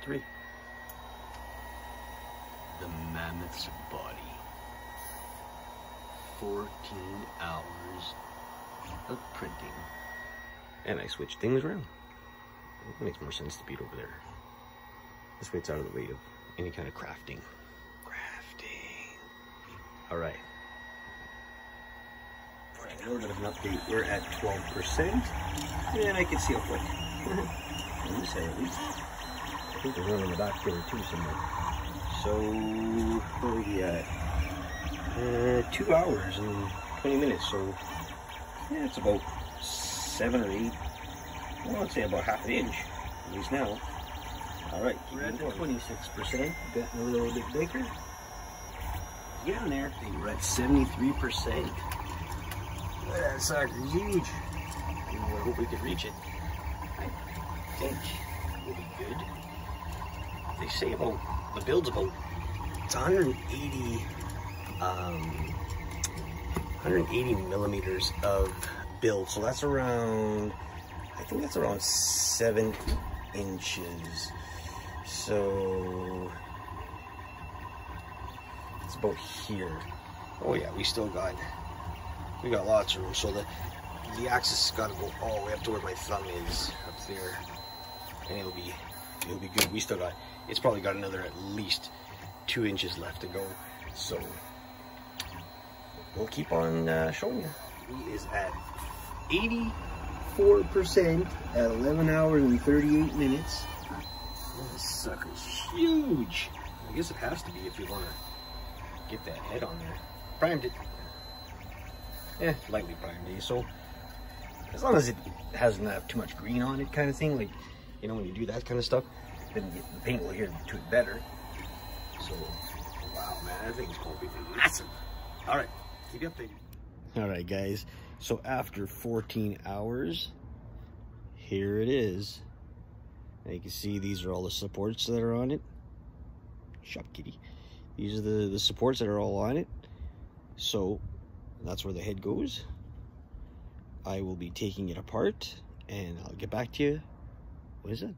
3. The mammoth's body. 14 hours of printing. And I switched things around. It makes more sense to beat over there. This way it's out of the way of any kind of crafting. All right. For a little bit of an update, we're at 12%. And I can see a foot. On this side at least. I think there's one in the back there too somewhere. So, where are we at? 2 hours and 20 minutes. So, yeah, it's about 7 or 8. Well, I'd say about half an inch, at least now. All right, we're at 26%. Getting a little bit bigger. Getting there. We're at 73%. That sucker's huge. I hope we can reach it. I think we'll be good. They say about the build's about it's 180 millimeters of build. So that's around, I think that's around 7 inches. So it's about here. Oh yeah, we got lots of room. So the axis has got to go all the way up to where my thumb is up there, and it'll be good. We still got, it's probably got another at least 2 inches left to go. So we'll keep on showing you. He is at 84% at 11 hours and 38 minutes. This sucker's huge. I guess it has to be if you want to get that head on there. Primed it. Yeah, lightly primed it. So as long as it hasn't have too much green on it, kind of thing, like, you know, when you do that kind of stuff, then the paint will adhere to it better. So, wow, man, that thing's going to be massive. All right, keep you updated. All right, guys. So after 14 hours, here it is. Now you can see these are all the supports that are on it. Shop kitty. These are the supports that are all on it. So that's where the head goes. I will be taking it apart and I'll get back to you. What is it?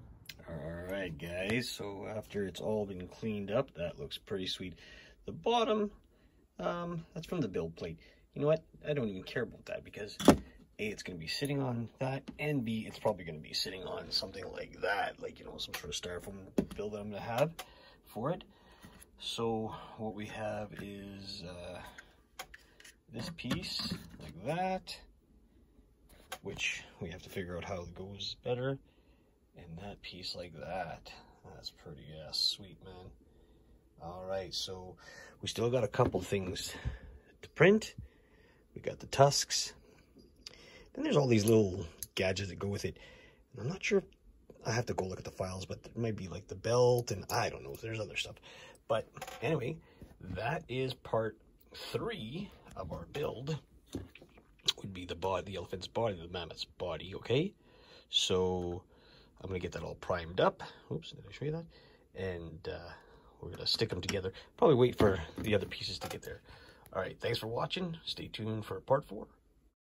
All right, guys. So after it's all been cleaned up, that looks pretty sweet. The bottom, that's from the build plate. You know what? I don't even care about that because A, it's going to be sitting on that, and B, it's probably going to be sitting on something like that, like, you know, some sort of styrofoam build that I'm going to have for it. So what we have is this piece like that, which we have to figure out how it goes better, and that piece like that. That's pretty sweet, man. All right, so we still got a couple things to print. We got the tusks. Then there's all these little gadgets that go with it. And I'm not sure, I have to go look at the files, but there might be like the belt, and I don't know if there's other stuff. But anyway, that is part 3 of our build. Would be the body, the elephant's body, the mammoth's body, okay? So I'm gonna get that all primed up. Oops, did I show you that? And we're gonna stick them together. Probably wait for the other pieces to get there. All right, thanks for watching. Stay tuned for part 4.